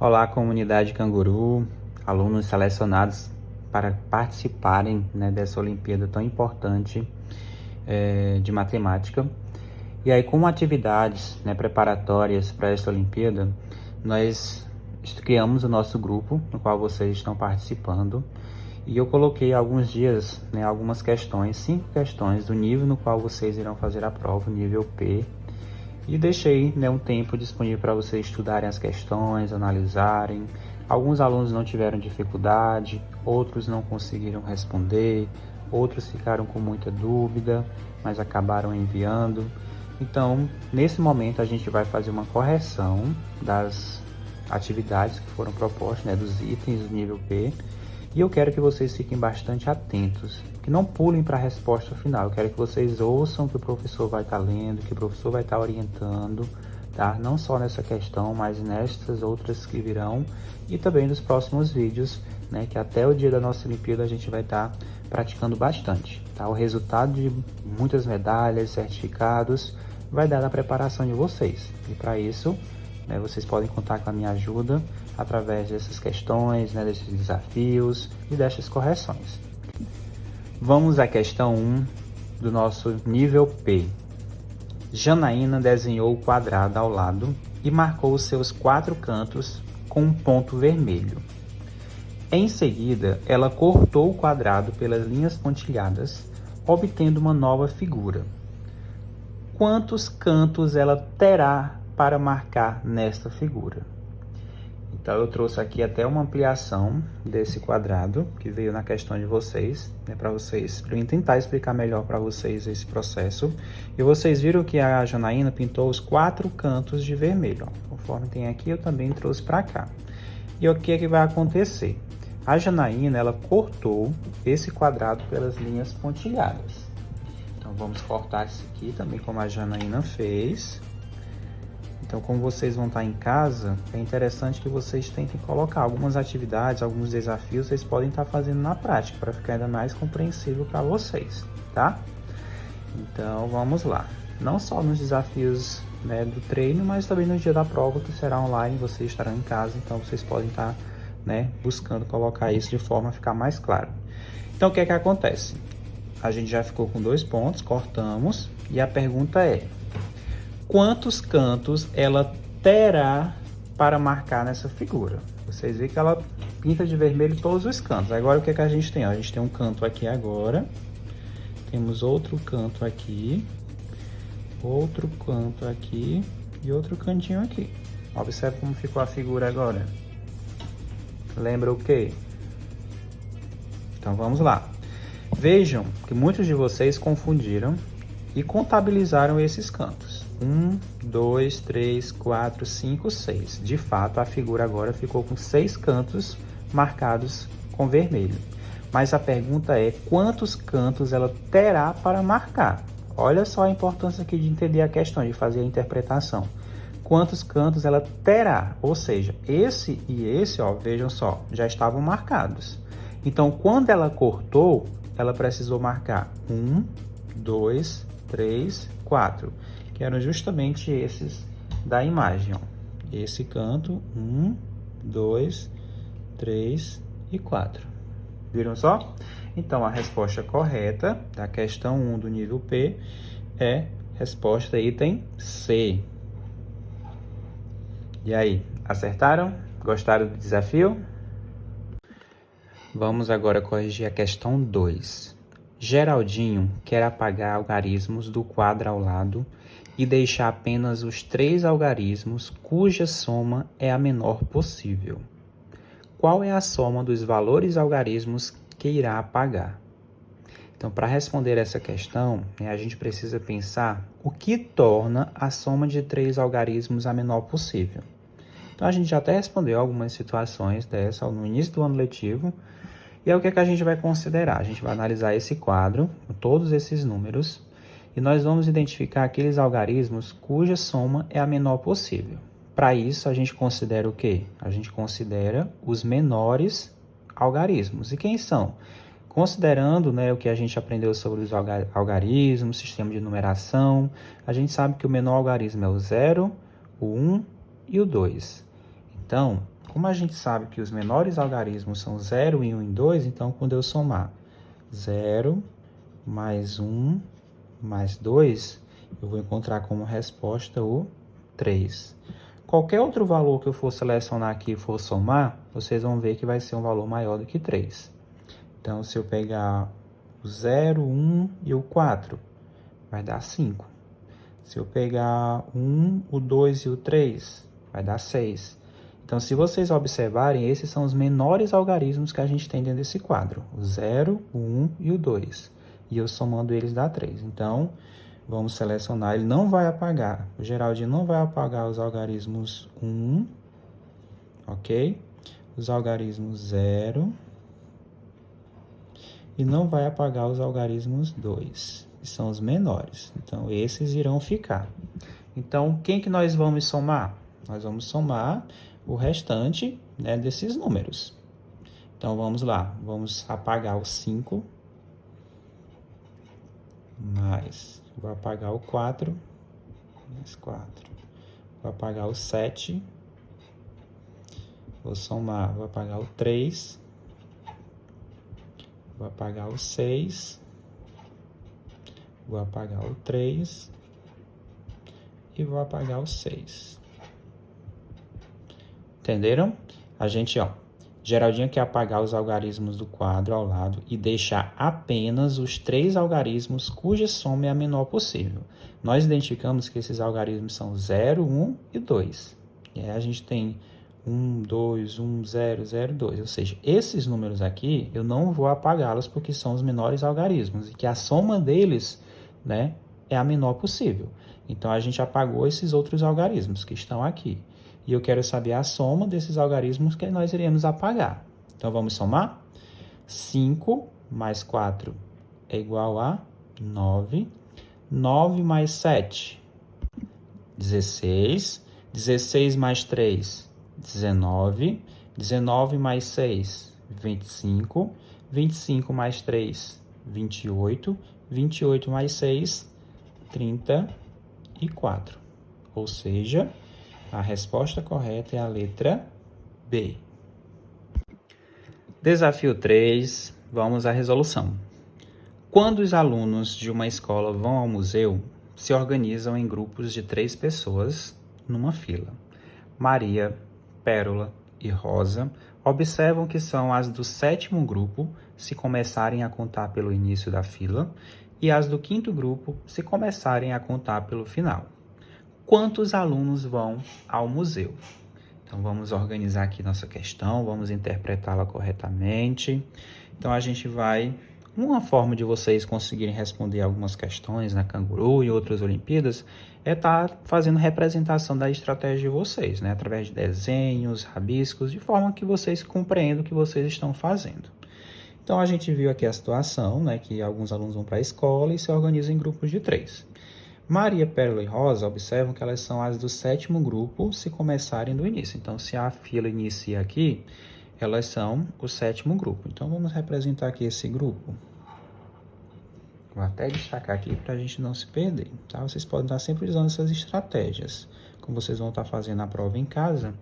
Olá, comunidade Canguru, alunos selecionados para participarem, dessa Olimpíada tão importante de matemática. E aí, como atividades preparatórias para essa Olimpíada, nós criamos o nosso grupo, no qual vocês estão participando, e eu coloquei alguns dias, algumas questões, 5 questões do nível no qual vocês irão fazer a prova, nível P, e deixei um tempo disponível para vocês estudarem as questões, analisarem. Alguns alunos não tiveram dificuldade, outros não conseguiram responder, outros ficaram com muita dúvida, mas acabaram enviando. Então, nesse momento, a gente vai fazer uma correção das atividades que foram propostas, dos itens do nível P. E eu quero que vocês fiquem bastante atentos, que não pulem para a resposta final. Eu quero que vocês ouçam o que o professor vai estar lendo, que o professor vai estar orientando, tá? Não só nessa questão, mas nestas outras que virão e também nos próximos vídeos, que até o dia da nossa Olimpíada a gente vai estar praticando bastante, tá? O resultado de muitas medalhas, certificados, vai dar na preparação de vocês. E para isso, vocês podem contar com a minha ajuda através dessas questões, desses desafios e dessas correções. Vamos à questão 1 do nosso nível P. Janaína desenhou o quadrado ao lado e marcou os seus 4 cantos com um ponto vermelho. Em seguida, ela cortou o quadrado pelas linhas pontilhadas, obtendo uma nova figura. Quantos cantos ela terá para marcar nesta figura? Então, eu trouxe aqui até uma ampliação desse quadrado, que veio na questão de vocês, para eu tentar explicar melhor para vocês esse processo. E vocês viram que a Janaína pintou os 4 cantos de vermelho, ó. Conforme tem aqui, eu também trouxe para cá. E o que é que vai acontecer? A Janaína, ela cortou esse quadrado pelas linhas pontilhadas. Então, vamos cortar isso aqui também, como a Janaína fez. Então, como vocês vão estar em casa, é interessante que vocês tentem colocar algumas atividades, alguns desafios, vocês podem estar fazendo na prática, para ficar ainda mais compreensível para vocês, tá? Então, vamos lá. Não só nos desafios do treino, mas também no dia da prova, que será online, vocês estarão em casa, então vocês podem estar buscando colocar isso de forma a ficar mais claro. Então, o que é que acontece? A gente já ficou com 2 pontos, cortamos, e a pergunta é: quantos cantos ela terá para marcar nessa figura? Vocês veem que ela pinta de vermelho todos os cantos. Agora, o que é que a gente tem? A gente tem um canto aqui agora. Temos outro canto aqui. Outro canto aqui. E outro cantinho aqui. Observe como ficou a figura agora. Lembra o quê? Então, vamos lá. Vejam que muitos de vocês confundiram e contabilizaram esses cantos. 1, 2, 3, 4, 5, 6. De fato, a figura agora ficou com 6 cantos marcados com vermelho. Mas a pergunta é: quantos cantos ela terá para marcar? Olha só a importância aqui de entender a questão, de fazer a interpretação. Quantos cantos ela terá? Ou seja, esse e esse, vejam só, já estavam marcados. Então, quando ela cortou, ela precisou marcar 1, 2, 3, 4. Que eram justamente esses da imagem, ó. Esse canto, 1, 2, 3 e 4. Viram só? Então, a resposta correta da questão 1 do nível P é resposta item C. E aí, acertaram? Gostaram do desafio? Vamos agora corrigir a questão 2. Geraldinho quer apagar algarismos do quadro ao lado e deixar apenas os 3 algarismos cuja soma é a menor possível. Qual é a soma dos valores algarismos que irá apagar? Então, para responder essa questão, a gente precisa pensar o que torna a soma de 3 algarismos a menor possível. Então, a gente já até respondeu algumas situações dessa no início do ano letivo. E aí, o que é que a gente vai considerar? A gente vai analisar esse quadro, com todos esses números, e nós vamos identificar aqueles algarismos cuja soma é a menor possível. Para isso, a gente considera o quê? A gente considera os menores algarismos. E quem são? Considerando o que a gente aprendeu sobre os algarismos, sistema de numeração, a gente sabe que o menor algarismo é o 0, o 1 e o 2. Então, como a gente sabe que os menores algarismos são 0 e 1 e 2, então quando eu somar 0 mais 1 mais 2, eu vou encontrar como resposta o 3. Qualquer outro valor que eu for selecionar aqui e for somar, vocês vão ver que vai ser um valor maior do que 3. Então, se eu pegar o 0, 1 e o 4, vai dar 5. Se eu pegar o 1, o 2 e o 3, vai dar 6. Então, se vocês observarem, esses são os menores algarismos que a gente tem dentro desse quadro. O 0, o 1 e o 2. E eu somando eles dá 3. Então, vamos selecionar. Ele não vai apagar. O Geraldinho não vai apagar os algarismos 1, ok? Os algarismos 0. E não vai apagar os algarismos 2, que são os menores. Então, esses irão ficar. Então, quem que nós vamos somar? Nós vamos somar o restante, né, desses números. Então, vamos lá. Vamos apagar o 5. Mais, vou apagar o 4. Mais 4. Vou apagar o 7. Vou somar, vou apagar o 3. Vou apagar o 6, vou apagar o 3 e vou apagar o 6. Entenderam? A gente, Geraldinho quer apagar os algarismos do quadro ao lado e deixar apenas os 3 algarismos cuja soma é a menor possível. Nós identificamos que esses algarismos são 0, 1 e 2. E aí a gente tem 1, 2, 1, 0, 0, 2. Ou seja, esses números aqui, eu não vou apagá-los porque são os menores algarismos e que a soma deles, né, é a menor possível. Então, a gente apagou esses outros algarismos que estão aqui. E eu quero saber a soma desses algarismos que nós iremos apagar. Então, vamos somar? 5 mais 4 é igual a 9. 9 mais 7, 16. 16 mais 3, 19, 19 mais 6, 25, 25 mais 3, 28, 28 mais 6, 34. Ou seja, a resposta correta é a letra B. Desafio 3, vamos à resolução. Quando os alunos de uma escola vão ao museu, se organizam em grupos de 3 pessoas numa fila. Maria, Pérola e Rosa observam que são as do 7º grupo se começarem a contar pelo início da fila e as do 5º grupo se começarem a contar pelo final. Quantos alunos vão ao museu? Então, vamos organizar aqui nossa questão, vamos interpretá-la corretamente. Então, a gente vai... Uma forma de vocês conseguirem responder algumas questões na Canguru e outras Olimpíadas é estar fazendo representação da estratégia de vocês, né? Através de desenhos, rabiscos, de forma que vocês compreendam o que vocês estão fazendo. Então, a gente viu aqui a situação, né? Que alguns alunos vão para a escola e se organizam em grupos de 3. Maria, Pérola e Rosa observam que elas são as do 7º grupo se começarem do início. Então, se a fila inicia aqui, elas são o 7º grupo. Então, vamos representar aqui esse grupo. Vou até destacar aqui para a gente não se perder, tá? Vocês podem estar sempre usando essas estratégias, como vocês vão estar fazendo a prova em casa,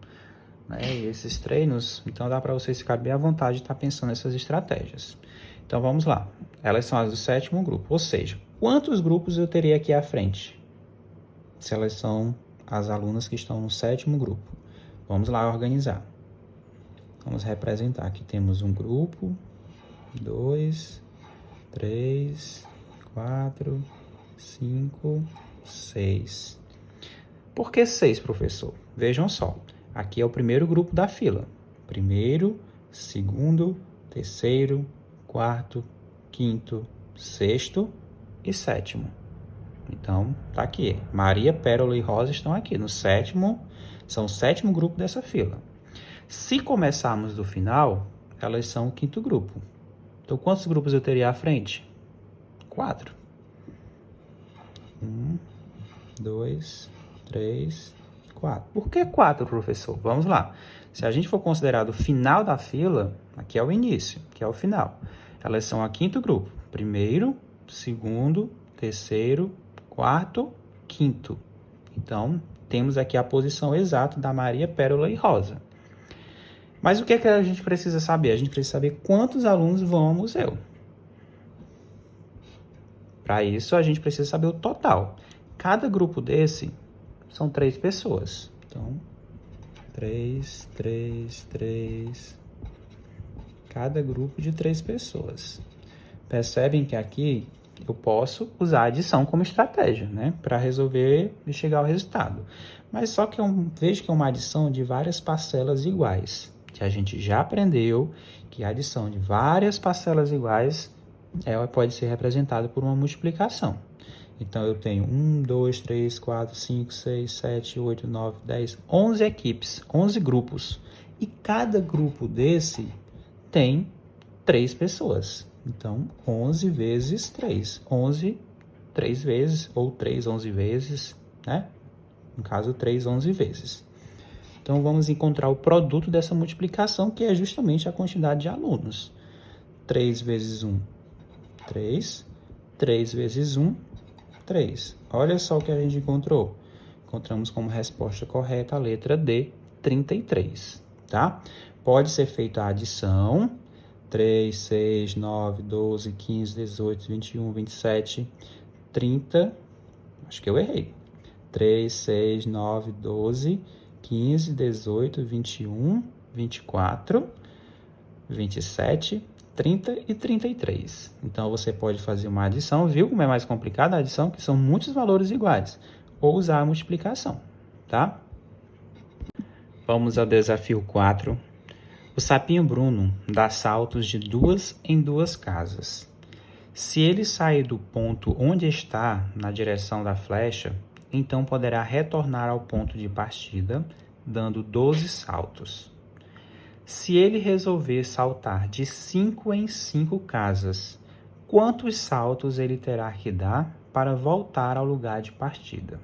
né? E esses treinos, então dá para vocês ficarem bem à vontade de estar pensando nessas estratégias. Então, vamos lá. Elas são as do 7º grupo, ou seja, quantos grupos eu teria aqui à frente? Se elas são as alunas que estão no 7º grupo. Vamos lá organizar. Vamos representar. Aqui temos um grupo, 2, 3, 4, 5, 6. Por que 6, professor? Vejam só. Aqui é o primeiro grupo da fila. Primeiro, segundo, terceiro, quarto, quinto, sexto e 7º. Então, tá aqui. Maria, Pérola e Rosa estão aqui no 7º. São o 7º grupo dessa fila. Se começarmos do final, elas são o 5º grupo. Então, quantos grupos eu teria à frente? 4. 1, 2, 3, 4. Por que 4, professor? Vamos lá. Se a gente for considerar o final da fila, aqui é o início, que é o final. Elas são o 5º grupo. Primeiro, segundo, terceiro, quarto, quinto. Então, temos aqui a posição exata da Maria, Pérola e Rosa. Mas o que é que a gente precisa saber? A gente precisa saber quantos alunos vão ao museu. Para isso, a gente precisa saber o total. Cada grupo desse são 3 pessoas. Então, 3. Cada grupo de 3 pessoas. Percebem que aqui eu posso usar a adição como estratégia, né? Para resolver e chegar ao resultado. Mas só que eu vejo que é uma adição de várias parcelas iguais. Que a gente já aprendeu que a adição de várias parcelas iguais ela pode ser representada por uma multiplicação. Então, eu tenho 1, 2, 3, 4, 5, 6, 7, 8, 9, 10, 11 equipes, 11 grupos. E cada grupo desse tem 3 pessoas. Então, 11 vezes 3. 11, 3 vezes, ou 3, 11 vezes, né? No caso, 3, 11 vezes. Então, vamos encontrar o produto dessa multiplicação, que é justamente a quantidade de alunos. 3 vezes 1, 3. 3 vezes 1, 3. Olha só o que a gente encontrou. Encontramos como resposta correta a letra D, 33, tá? Pode ser feita a adição, 3, 6, 9, 12, 15, 18, 21, 27, 30, acho que eu errei. 3, 6, 9, 12, 15, 18, 21, 24, 27, 30 e 33. Então, você pode fazer uma adição, viu como é mais complicada a adição? Que são muitos valores iguais. Ou usar a multiplicação, tá? Vamos ao desafio 4. O sapinho Bruno dá saltos de 2 em 2 casas. Se ele sair do ponto onde está, na direção da flecha, então poderá retornar ao ponto de partida, dando 12 saltos. Se ele resolver saltar de 5 em 5 casas, quantos saltos ele terá que dar para voltar ao lugar de partida?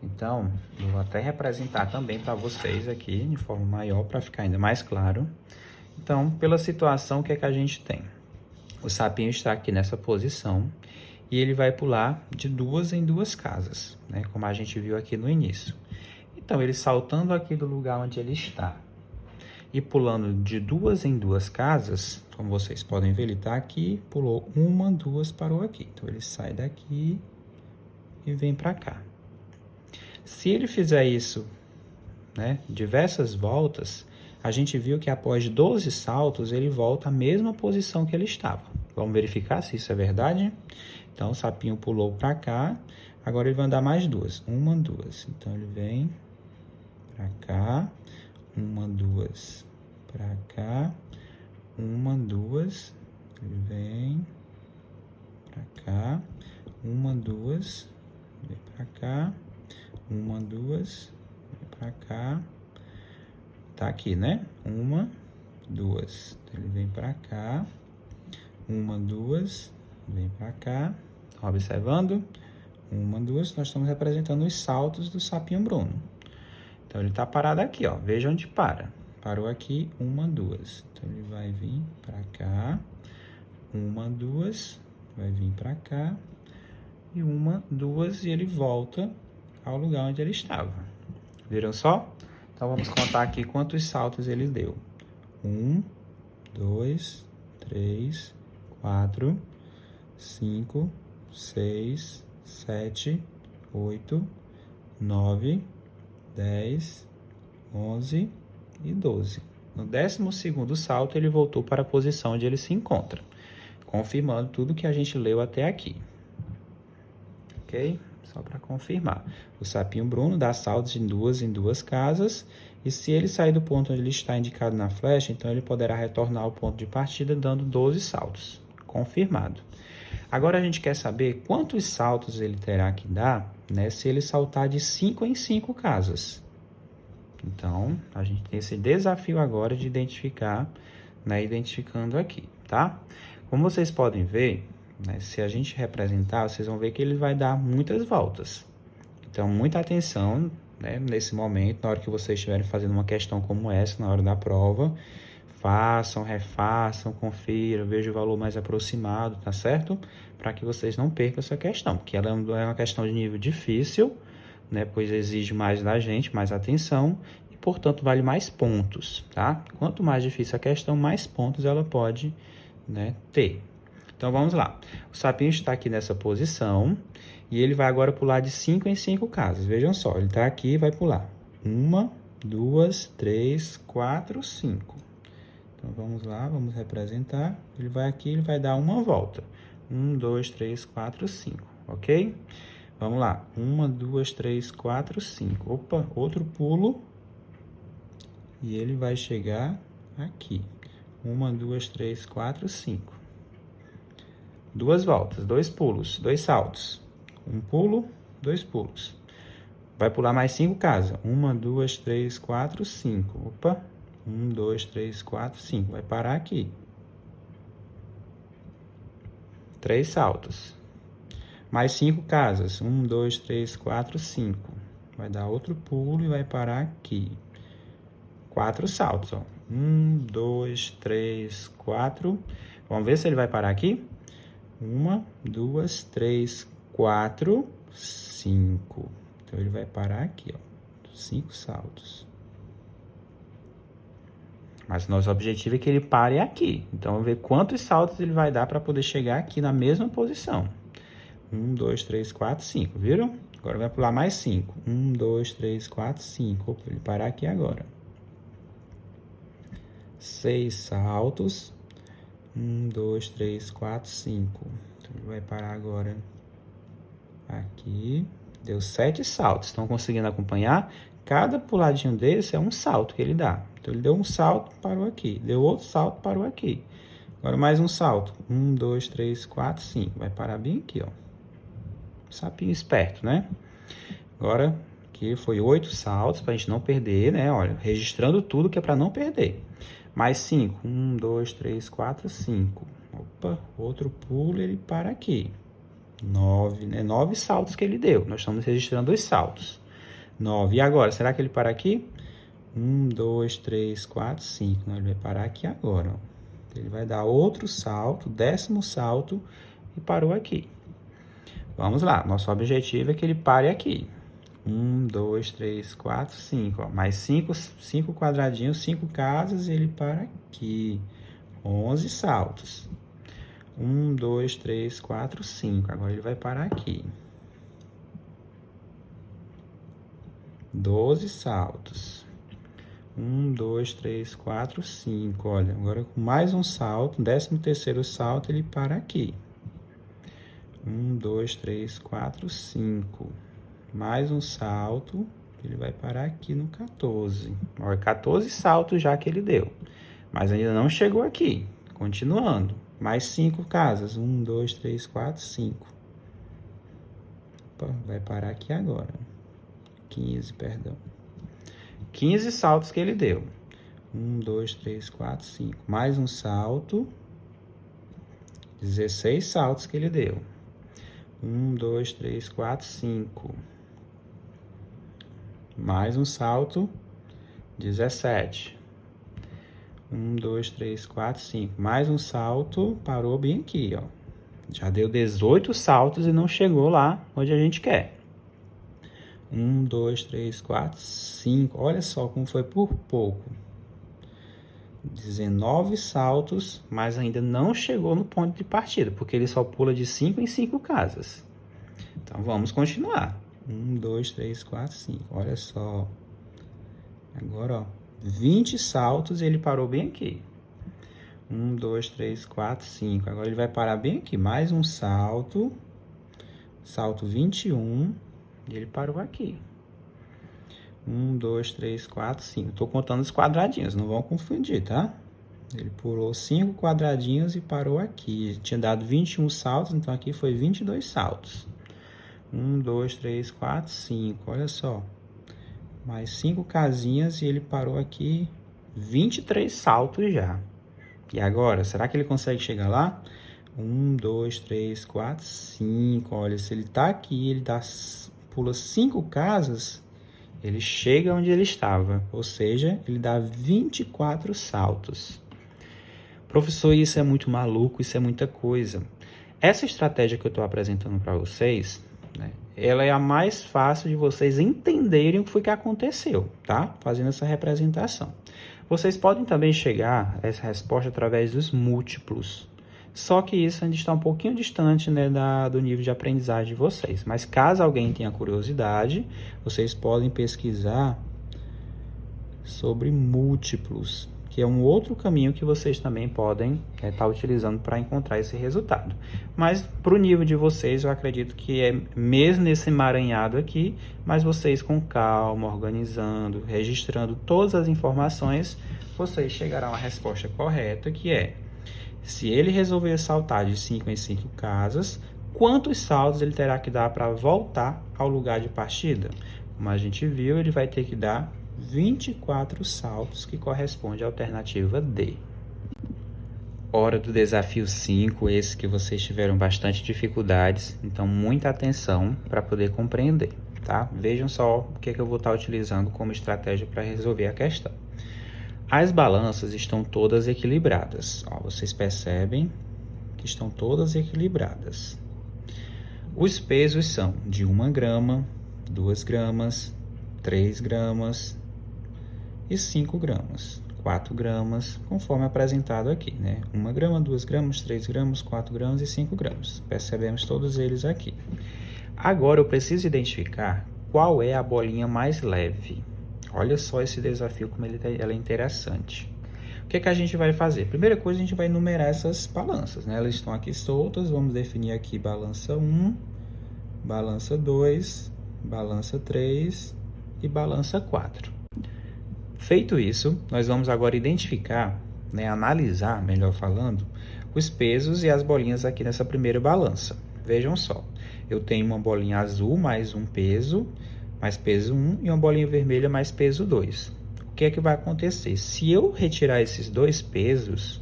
Então, eu vou até representar também para vocês aqui, de forma maior, para ficar ainda mais claro. Então, pela situação, o que é que a gente tem? O sapinho está aqui nessa posição e ele vai pular de 2 em 2 casas, né? Como a gente viu aqui no início. Então, ele saltando aqui do lugar onde ele está e pulando de 2 em 2 casas, como vocês podem ver, ele está aqui, pulou 1, 2, parou aqui. Então, ele sai daqui e vem para cá. Se ele fizer isso, né, diversas voltas, a gente viu que após 12 saltos, ele volta à mesma posição que ele estava. Vamos verificar se isso é verdade? Então, o sapinho pulou para cá, agora ele vai andar mais 2. 1, 2. Então, ele vem para cá, 1, 2, para cá, 1, 2, ele vem para cá, 1, 2, vem para cá, 1, 2, vem para cá, tá aqui, né? 1, 2, ele vem para cá, 1, 2, vem para cá, observando, 1, 2, nós estamos representando os saltos do sapinho Bruno. Então, ele está parado aqui, ó. Veja onde para. Parou aqui, 1, 2. Então, ele vai vir para cá. 1, 2. Vai vir para cá. E 1, 2. E ele volta ao lugar onde ele estava. Viram só? Então, vamos contar aqui quantos saltos ele deu. 1, 2, 3, 4, 5, 6, 7, 8, 9, 10, 11 e 12. No 12º salto, ele voltou para a posição onde ele se encontra, confirmando tudo que a gente leu até aqui. Ok? Só para confirmar. O sapinho Bruno dá saltos de 2 em 2 casas, e se ele sair do ponto onde ele está indicado na flecha, então ele poderá retornar ao ponto de partida dando 12 saltos. Confirmado. Agora a gente quer saber quantos saltos ele terá que dar, né, se ele saltar de 5 em 5 casas. Então, a gente tem esse desafio agora de identificar, né, identificando aqui, tá? Como vocês podem ver, né, se a gente representar, vocês vão ver que ele vai dar muitas voltas. Então, muita atenção, né, nesse momento, na hora que vocês estiverem fazendo uma questão como essa, na hora da prova, façam, refaçam, confiram, vejam o valor mais aproximado, tá certo? Para que vocês não percam essa questão, porque ela é uma questão de nível difícil, né? Pois exige mais da gente, mais atenção, e e, portanto, vale mais pontos, tá? Quanto mais difícil a questão, mais pontos ela pode, né, ter. Então, vamos lá. O sapinho está aqui nessa posição e ele vai agora pular de 5 em 5 casas. Vejam só, ele está aqui e vai pular. 1, 2, 3, 4, 5. Então, vamos lá, vamos representar. Ele vai aqui, ele vai dar uma volta. 1, 2, 3, 4, 5, ok? Vamos lá. 1, 2, 3, 4, 5. Opa, outro pulo. E ele vai chegar aqui. 1, 2, 3, 4, 5. Duas voltas, 2 pulos, 2 saltos. Um pulo, 2 pulos. Vai pular mais 5 casas. 1, 2, 3, 4, 5. Opa. 1, 2, 3, 4, 5. Vai parar aqui. 3 saltos. Mais 5 casas. 1, 2, 3, 4, 5. Vai dar outro pulo e vai parar aqui. 4 saltos, ó. 1, 2, 3, 4. Vamos ver se ele vai parar aqui? 1, 2, 3, 4, 5. Então, ele vai parar aqui, ó. 5 saltos. Mas nosso objetivo é que ele pare aqui. Então, vamos ver quantos saltos ele vai dar para poder chegar aqui na mesma posição. 1, 2, 3, 4, 5. Viram? Agora vai pular mais 5. 1, 2, 3, 4, 5. Opa, ele parar aqui agora. 6 saltos. 1, 2, 3, 4, 5. Então, ele vai parar agora aqui. Deu 7 saltos. Estão conseguindo acompanhar? Cada puladinho desse é um salto que ele dá. Então, ele deu um salto, parou aqui. Deu outro salto, parou aqui. Agora, mais um salto. 1, 2, 3, 4, 5. Vai parar bem aqui, ó. Sapinho esperto, né? Agora, aqui foi 8 saltos, para a gente não perder, né? Olha, registrando tudo que é para não perder. Mais 5. 1, 2, 3, 4, 5. Opa, outro pulo, ele para aqui. 9, né? 9 saltos que ele deu. Nós estamos registrando os saltos. 9. E agora, será que ele para aqui? 1, 2, 3, 4, 5. Não, ele vai parar aqui agora, ó. Ele vai dar outro salto, 10º salto e parou aqui. Vamos lá, nosso objetivo é que ele pare aqui. 1, 2, 3, 4, 5. Ó. Mais 5 quadradinhos, 5 casas e ele para aqui. 11 saltos. 1, 2, 3, 4, 5. Agora ele vai parar aqui. 12 saltos. 1, 2, 3, 4, 5. Olha, agora com mais um salto, 13º salto, ele para aqui. 1, 2, 3, 4, 5. Mais um salto, ele vai parar aqui no 14. Olha, 14 saltos já que ele deu. Mas ainda não chegou aqui. Continuando. Mais 5 casas. 1, 2, 3, 4, 5. Opa, vai parar aqui agora. 15, perdão. 15 saltos que ele deu. 1, 2, 3, 4, 5. Mais um salto. 16 saltos que ele deu. 1, 2, 3, 4, 5. Mais um salto. 17. 1, 2, 3, 4, 5. Mais um salto. Parou bem aqui, ó. Já deu 18 saltos e não chegou lá onde a gente quer. 1, 2, 3, 4, 5. Olha só como foi por pouco. 19 saltos, mas ainda não chegou no ponto de partida, porque ele só pula de 5 em 5 casas. Então, vamos continuar. 1, 2, 3, 4, 5. Olha só. Agora, ó, 20 saltos e ele parou bem aqui. 1, 2, 3, 4, 5. Agora, ele vai parar bem aqui. Mais um salto. Salto 21. E ele parou aqui. 1, 2, 3, 4, 5. Estou contando os quadradinhos, não vão confundir, tá? Ele pulou 5 quadradinhos e parou aqui. Ele tinha dado 21 saltos, então aqui foi 22 saltos. 1, 2, 3, 4, 5. Olha só. Mais 5 casinhas e ele parou aqui 23 saltos já. E agora, será que ele consegue chegar lá? 1, 2, 3, 4, 5. Olha, se ele tá aqui, ele pula 5 casas, ele chega onde ele estava. Ou seja, ele dá 24 saltos. Professor, isso é muito maluco, isso é muita coisa. Essa estratégia que eu estou apresentando para vocês, né, ela é a mais fácil de vocês entenderem o que foi que aconteceu, tá? Fazendo essa representação. Vocês podem também chegar a essa resposta através dos múltiplos. Só que isso ainda está um pouquinho distante, né, do nível de aprendizagem de vocês. Mas caso alguém tenha curiosidade, vocês podem pesquisar sobre múltiplos, que é um outro caminho que vocês também podem estar utilizando para encontrar esse resultado. Mas para o nível de vocês, eu acredito que é mesmo nesse emaranhado aqui, mas vocês com calma, organizando, registrando todas as informações, vocês chegarão à resposta correta, que é: se ele resolver saltar de 5 em 5 casas, quantos saltos ele terá que dar para voltar ao lugar de partida? Como a gente viu, ele vai ter que dar 24 saltos, que corresponde à alternativa D. Hora do desafio 5, esse que vocês tiveram bastante dificuldades, então muita atenção para poder compreender, tá? Vejam só o que eu vou estar utilizando como estratégia para resolver a questão. As balanças estão todas equilibradas. Ó, vocês percebem que estão todas equilibradas. Os pesos são de 1 grama, 2 gramas, 3 gramas e 5 gramas. 4 gramas, conforme apresentado aqui, né? 1 grama, 2 gramas, 3 gramas, 4 gramas e 5 gramas. Percebemos todos eles aqui. Agora eu preciso identificar qual é a bolinha mais leve. Olha só esse desafio, como ela é interessante. O que a gente vai fazer? Primeira coisa, a gente vai numerar essas balanças, né? Elas estão aqui soltas, vamos definir aqui balança 1, balança 2, balança 3 e balança 4. Feito isso, nós vamos agora identificar, né, analisar, melhor falando, os pesos e as bolinhas aqui nessa primeira balança. Vejam só, eu tenho uma bolinha azul mais um peso, mais peso 1, e uma bolinha vermelha mais peso 2. O que é que vai acontecer? Se eu retirar esses dois pesos,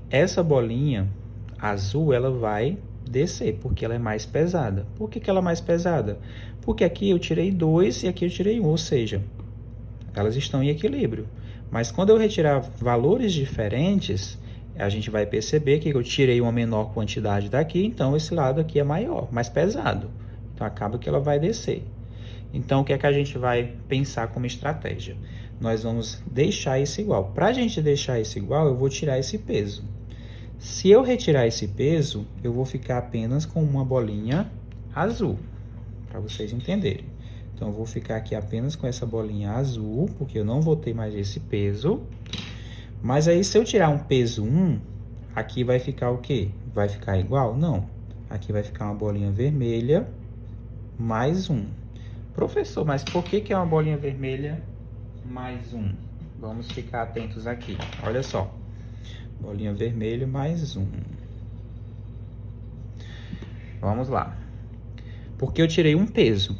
essa bolinha azul ela vai descer, porque ela é mais pesada. Por que ela é mais pesada? Porque aqui eu tirei 2 e aqui eu tirei 1, ou seja, elas estão em equilíbrio. Mas quando eu retirar valores diferentes, a gente vai perceber que eu tirei uma menor quantidade daqui, então esse lado aqui é maior, mais pesado. Então acaba que ela vai descer. Então, o que é que a gente vai pensar como estratégia? Nós vamos deixar isso igual. Para a gente deixar isso igual, eu vou tirar esse peso. Se eu retirar esse peso, eu vou ficar apenas com uma bolinha azul, para vocês entenderem. Então, eu vou ficar aqui apenas com essa bolinha azul, porque eu não vou ter mais esse peso. Mas aí, se eu tirar um peso 1, aqui vai ficar o quê? Vai ficar igual? Não. Aqui vai ficar uma bolinha vermelha mais 1. Professor, mas por que é uma bolinha vermelha mais 1? Vamos ficar atentos aqui. Olha só. Bolinha vermelha mais 1. Vamos lá. Porque eu tirei um peso.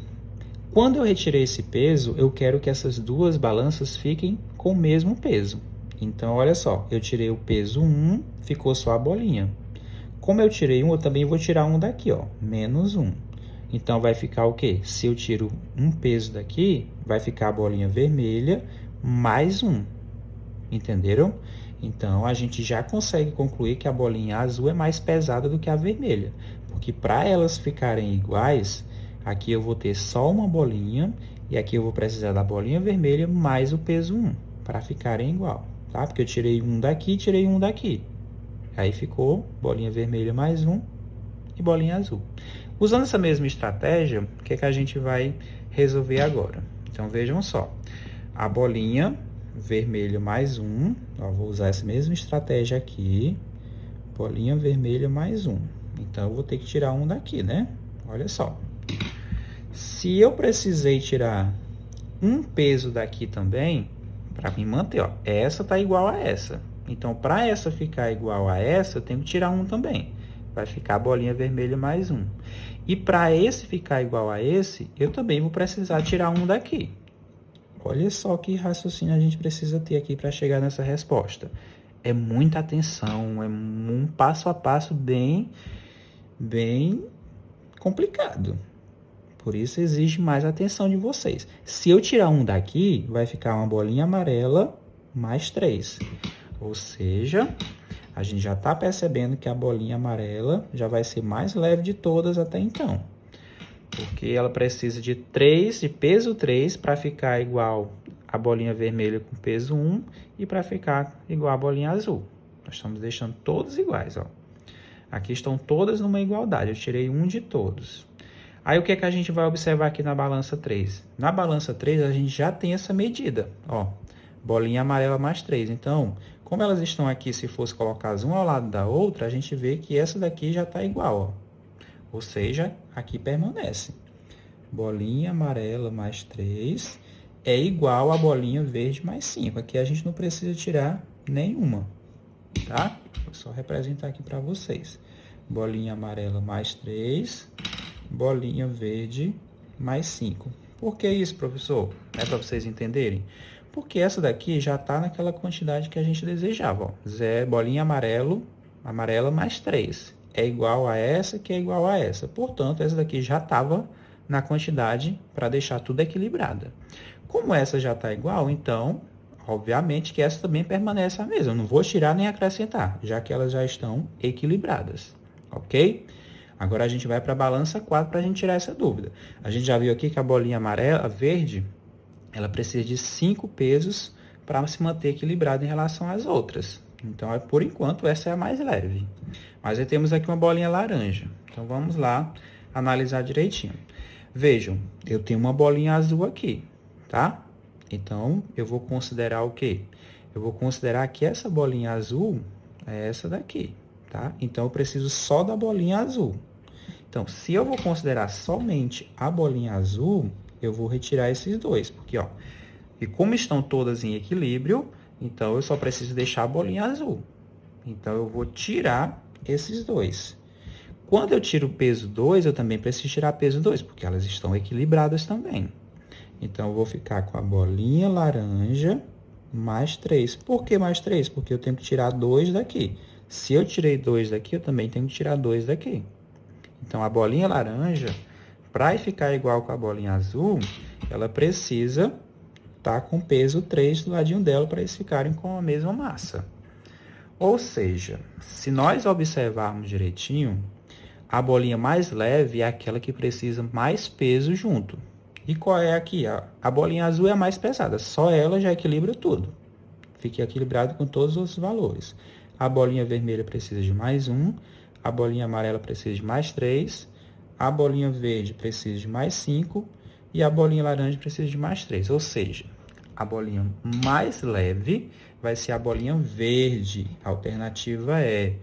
Quando eu retirei esse peso, eu quero que essas duas balanças fiquem com o mesmo peso. Então, olha só. Eu tirei o peso 1, ficou só a bolinha. Como eu tirei 1, eu também vou tirar um daqui, ó. Menos 1. Então, vai ficar o quê? Se eu tiro um peso daqui, vai ficar a bolinha vermelha mais 1. Entenderam? Então, a gente já consegue concluir que a bolinha azul é mais pesada do que a vermelha. Porque para elas ficarem iguais, aqui eu vou ter só uma bolinha e aqui eu vou precisar da bolinha vermelha mais o peso 1 para ficarem igual, tá? Porque eu tirei um daqui e tirei um daqui. Aí ficou bolinha vermelha mais 1 e bolinha azul. Usando essa mesma estratégia, o que é que a gente vai resolver agora? Então, vejam só. A bolinha vermelha mais 1, ó, vou usar essa mesma estratégia aqui. Bolinha vermelha mais 1. Então, eu vou ter que tirar um daqui, né? Olha só. Se eu precisei tirar um peso daqui também, para me manter, ó, essa tá igual a essa. Então, para essa ficar igual a essa, eu tenho que tirar um também. Vai ficar a bolinha vermelha mais 1. E para esse ficar igual a esse, eu também vou precisar tirar um daqui. Olha só que raciocínio a gente precisa ter aqui para chegar nessa resposta. É muita atenção, é um passo a passo bem complicado. Por isso exige mais atenção de vocês. Se eu tirar um daqui, vai ficar uma bolinha amarela mais 3. Ou seja, a gente já está percebendo que a bolinha amarela já vai ser mais leve de todas até então. Porque ela precisa de 3, de peso 3, para ficar igual a bolinha vermelha com peso 1 e para ficar igual a bolinha azul. Nós estamos deixando todos iguais, ó. Aqui estão todas numa igualdade, eu tirei um de todos. Aí o que é que a gente vai observar aqui na balança 3? Na balança 3 a gente já tem essa medida, ó. Bolinha amarela mais 3. Então, como elas estão aqui, se fosse colocar uma ao lado da outra, a gente vê que essa daqui já está igual, ó. Ou seja, aqui permanece. Bolinha amarela mais 3 é igual a bolinha verde mais 5. Aqui a gente não precisa tirar nenhuma, tá? Vou só representar aqui para vocês. Bolinha amarela mais 3, bolinha verde mais 5. Por que isso, professor? É para vocês entenderem. Porque essa daqui já está naquela quantidade que a gente desejava, ó. Bolinha amarela mais 3. É igual a essa, que é igual a essa. Portanto, essa daqui já estava na quantidade para deixar tudo equilibrada. Como essa já está igual, então, obviamente que essa também permanece a mesma. Eu não vou tirar nem acrescentar, já que elas já estão equilibradas, ok? Agora a gente vai para a balança 4 para a gente tirar essa dúvida. A gente já viu aqui que a bolinha amarela, verde, ela precisa de 5 pesos para se manter equilibrada em relação às outras. Então, por enquanto, essa é a mais leve. Mas aí temos aqui uma bolinha laranja. Então, vamos lá analisar direitinho. Vejam, eu tenho uma bolinha azul aqui, tá? Então, eu vou considerar o quê? Eu vou considerar que essa bolinha azul é essa daqui, tá? Então, eu preciso só da bolinha azul. Então, se eu vou considerar somente a bolinha azul, eu vou retirar esses dois, porque, ó, e como estão todas em equilíbrio, então eu só preciso deixar a bolinha azul. Então, eu vou tirar esses dois. Quando eu tiro o peso 2, eu também preciso tirar peso 2, porque elas estão equilibradas também. Então, eu vou ficar com a bolinha laranja mais 3. Por que mais 3? Porque eu tenho que tirar 2 daqui. Se eu tirei 2 daqui, eu também tenho que tirar 2 daqui. Então, a bolinha laranja, para ficar igual com a bolinha azul, ela precisa estar com peso 3 do ladinho dela para eles ficarem com a mesma massa. Ou seja, se nós observarmos direitinho, a bolinha mais leve é aquela que precisa mais peso junto. E qual é aqui? A bolinha azul é a mais pesada, só ela já equilibra tudo. Fica equilibrado com todos os valores. A bolinha vermelha precisa de mais 1, a bolinha amarela precisa de mais 3, a bolinha verde precisa de mais 5 e a bolinha laranja precisa de mais 3. Ou seja, a bolinha mais leve vai ser a bolinha verde. A alternativa é,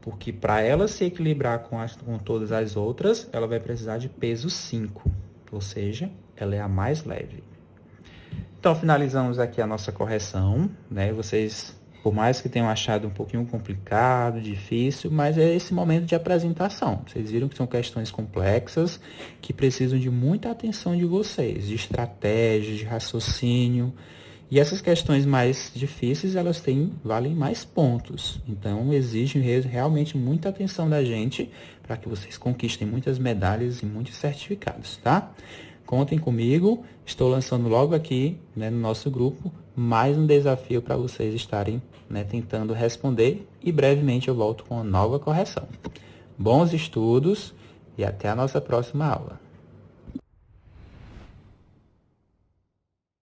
porque para ela se equilibrar com todas as outras, ela vai precisar de peso 5. Ou seja, ela é a mais leve. Então, finalizamos aqui a nossa correção, né? Vocês, por mais que tenham achado um pouquinho complicado, difícil, mas é esse momento de apresentação. Vocês viram que são questões complexas, que precisam de muita atenção de vocês, de estratégia, de raciocínio. E essas questões mais difíceis, elas valem mais pontos. Então, exigem realmente muita atenção da gente para que vocês conquistem muitas medalhas e muitos certificados, tá? Contem comigo, estou lançando logo aqui, né, no nosso grupo, mais um desafio para vocês estarem, né, tentando responder e brevemente eu volto com uma nova correção. Bons estudos e até a nossa próxima aula.